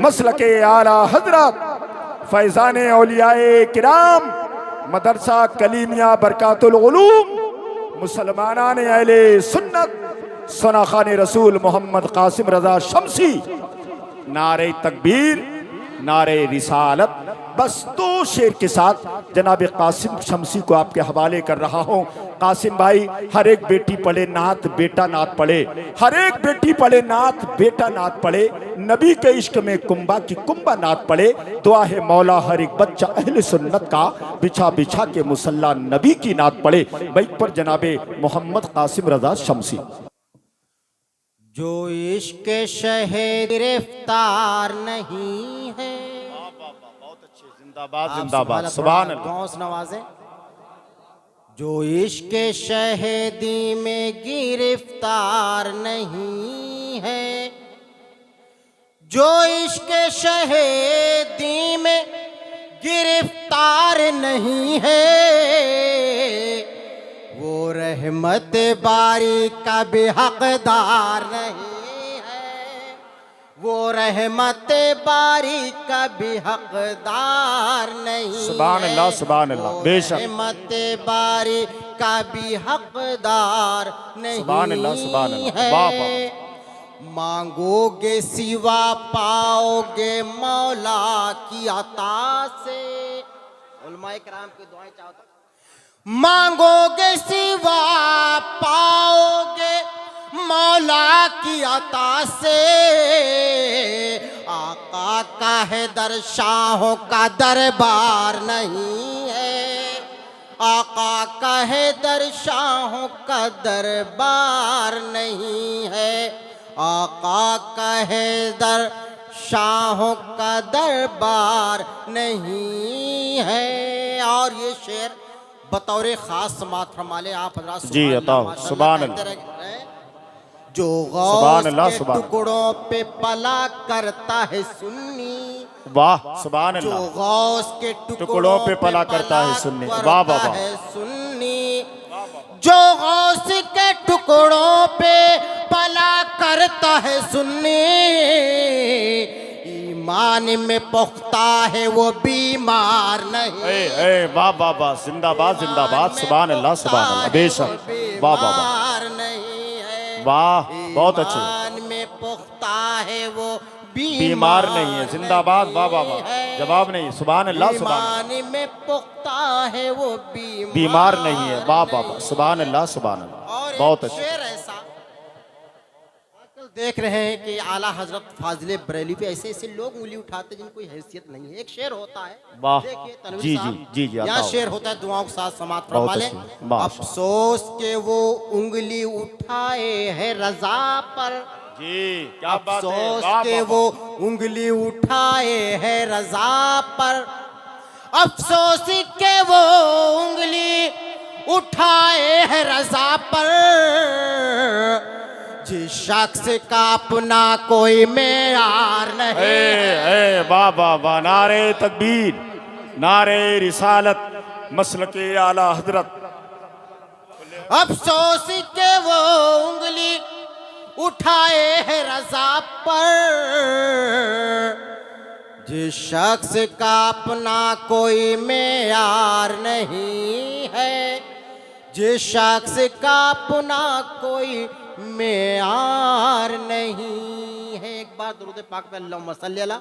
मसलके आला हजरत फैजान औलियाए किराम मदरसा कलीमिया बरकातुल उलूम मुसलमानान अहले सुन्नत सना खान रसूल मोहम्मद कासिम रजा शमसी नारे तकबीर नारे रिसालत। बस दो शेर के साथ जनाब कासिम शमसी को आपके हवाले कर रहा हूँ। कासिम भाई, हर एक बेटी पढ़े नात बेटा नात पढ़े, हर एक बेटी पढ़े नात बेटा नात पढ़े, नबी के इश्क में कुंबा की कुंबा नात पढ़े। दुआ है मौला हर एक बच्चा अहले सुन्नत का बिछा बिछा के मुसल्ला नबी की नात पढ़े। बैठ पर जनाबे मोहम्मद कासिम रजा शमसी। जो इश्क शहे गिरफ्तार नहीं है, बहुत अच्छे, जिंदाबाद जिंदाबाद, सुभान अल्लाह। गौस नवाजे। जो इश्क शहेदी में गिरफ्तार नहीं है, जो इश्क शहेदी में गिरफ्तार नहीं है, वो रहमत बारी का भी हकदार नहीं है, वो रहमत बारी का भी हकदार नहीं। सुभान अल्लाह सुभान अल्लाह, बेशक रहमत बारी का भी हकदार नहीं। सुभान अल्लाह सुभान अल्लाह, वाह वाह। मांगोगे सिवा पाओगे मौला की अता से। उलमाए किराम की दुआएं चाहता। मांगोगे सिवा पाओगे मौला की अता से, आका का है दर शाहों का दरबार नहीं है, आका का है दर शाहों का दरबार नहीं है, आका का है दर शाहों का दरबार नहीं है। और ये शेर बतौर खास समात फरमा ले आप हजरात। जी अताओ, सुभान अल्लाह। जो गौस के टुकड़ों पे पला करता है सुन्नी, वाह सुभान अल्लाह। जो गौस के टुकड़ों पे पला करता है सुन्नी, वाह वाह वाह। सुन्नी जो गौस के टुकड़ों पे पला करता है सुन्नी, ईमान में पुख्ता है वो बीमार नहीं। वाह वाह वाह, जिंदाबाद जिंदाबाद, सुभान अल्लाह सुभान अल्लाह, बेशक, वाह वाह वाह, नहीं है, वाह बहुत अच्छे। ईमान में पुख्ता है वो बीमार नहीं है, जिंदाबाद, वाह वाह वाह, जवाब नहीं, सुभान अल्लाह सुभान अल्लाह। ईमान में पुख्ता है वो बीमार नहीं है, वाह वाह वाह, सुभान अल्लाह सुभान अल्लाह, बहुत अच्छे। ऐसा देख रहे हैं कि आला हजरत फाजिले बरेली पे ऐसे ऐसे लोग उंगली उठाते जिनको कोई हैसियत नहीं है। एक शेर होता है, वाह, देखिए तनवीर जी साहब, जी जी, यहाँ शेर होता है दुआओं के साथ समात बहुत फरमा ले। अच्छे, माशाअल्लाह। अफसोस के वो उंगली उठाए है रजा पर, जी क्या बात है, अफसोस वाह के वाह वो उंगली उठाए है रजा पर, अफसोस के वो उंगली उठाए है रजा पर, जिस शख्स का अपना कोई मेयार नहीं। वाह वाह वाह, नारे तकबीर नारे रिसालत मसलके आला हजरत। अफसोस के वो उंगली उठाए है रजा पर, जिस शख्स का अपना कोई मेयार नहीं है, जिस शख्स का अपना कोई मेयार नहीं है। एक बार दुरूद पाक पे अल्लाहुम्मा सल्ली अला